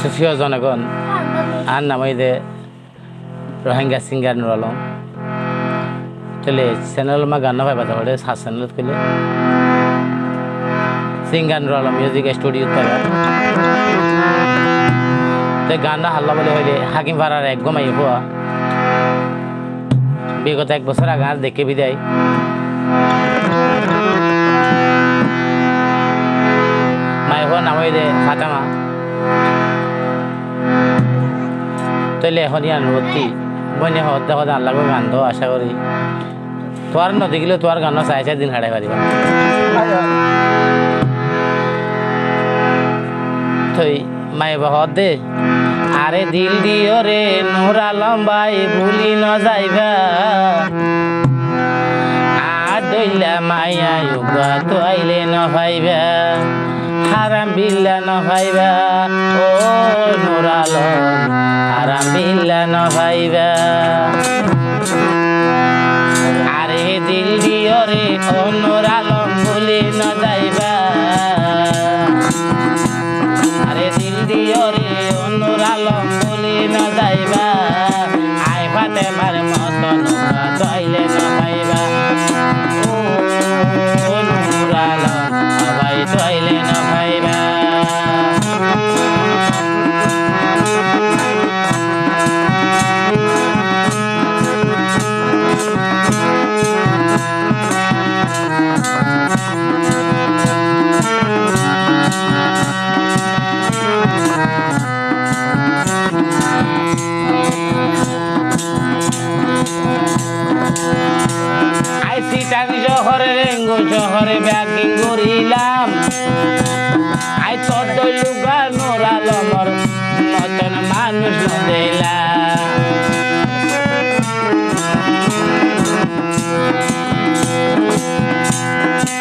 সুফিয় জনগণ আর নামাইদে রোহিঙ্গা সিঙ্গার নুর আলম চলে চ্যানেল মা গান ভাই বাজা পড়ে সাত চ্যানেল কইলে singer Nur Alam music studio তারা তো গানটা হাল্লা বলে হইলে হাকিম পাড়ার এক গমাই হওয়া বিগত এক বছর আগে আর দেখে বিদায় মাই হওয়া নামাই দে ফাতামা তৈলে এখন ইয়ার অনুভূতি বইনে হত দেখো জান লাগবে গান তো আশা করি তোর নদেখিলেও তোর গান চাই চাই দিন হারাই পারিবা তুই মাই বহত দে আরে দিল দিও রে নূর আলম ভাই ভুলি ন যাইবা আর দইলা মায়া ইউবা তো আইলে ন পাইবা হারাম বিল্লা ন পাইবা ও নূর আলম হারাম বিল্লা ন পাইবা আরে দিল দিও রে ও নূর আলম ভুলি ন যাইবা আরে দিল দিও রে ও নূর আলম ভুলি ন যাইবা আই ফাতে মার মতন দইলে ন পাইবা ও নূর আলম ভাই দইলে ন পাইবা শহরে রেঙ্গু শহরে ব্যাকিং করিলাম আই তোর দইলুগা নূর আলমর মতন মানুষ দিলাম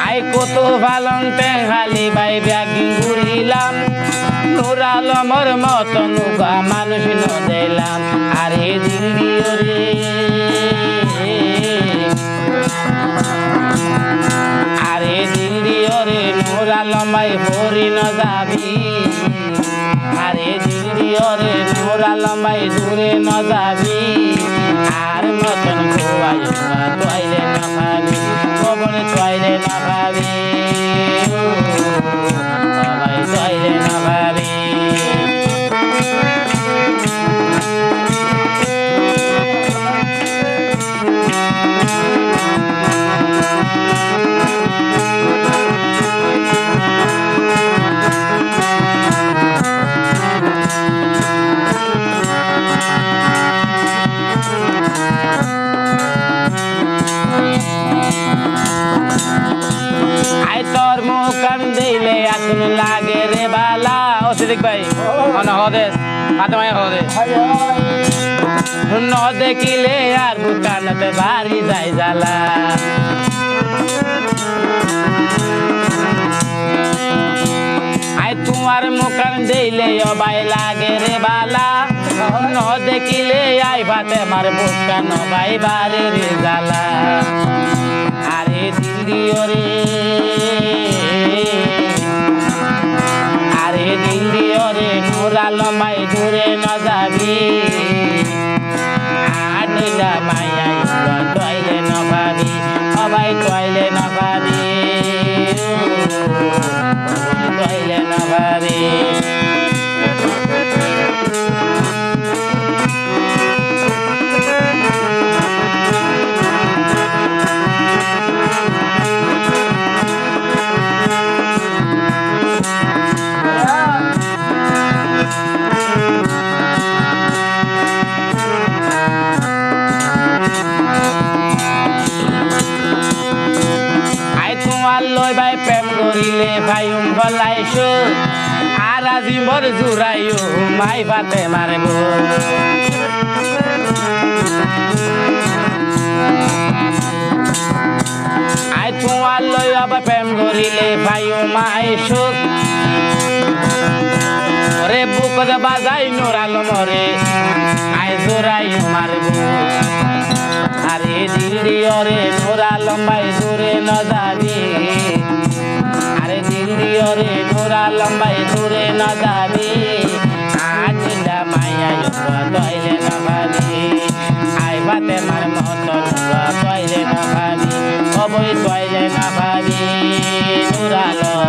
আই কত ভালং টেঙ্গালি ভাই ব্যাকিং করিলাম নূর আলমর মতন মানুষ দিলাম আরে দিল্লি রে আরে দিল্লি ওরে নূর আলম ভাই ভরি ন যাবি আরে দিল্লি ওরে নূর আলম ভাই দূরে ন যাবি আর মতন খোয়াই তোয়াইলে না ভাবি কবরে তোয়াইলে না ভাবি ভাই তোয়াইলে না ভাবি দিলে আতুন লাগে রে বালা ও সিদ্দিক ভাই মানে হদে ফাতেমা হদে ন দেখিলে আর বুকানতে বাড়ি যাই জালা আই তোমার মুখান দিলে অবাই লাগে রে বালা ন দেখিলে আই ফাতেমার বুকান ভাই বাড়ি রে জালা আরে দিল্লি ওরে আরে দিল্লি ওরে নূর আলম ভাই দূরে ন যাবি আর দিলা মায়া তোয়াইলে ন পাবি সবাই তোয়াইলে ন পাবি তোয়াইলে ন পাবি লই ভাই প্রেম করিলে ভাই বলাইছো আর আজিমর জুরাইও মাই ফাতে মারব আই তোমার লই আবার প্রেম করিলে ভাই মাই সুখ রে বুক বাজাই নূর আলম রে আই জুরাইও মারব আরে দিল্লি ওরে নূর আলম ভাই দূরে ন যাবি আরে দিল্লি ওরে নূর আলম ভাই দূরে ন যাবি কবই চলে না পারি নুরালম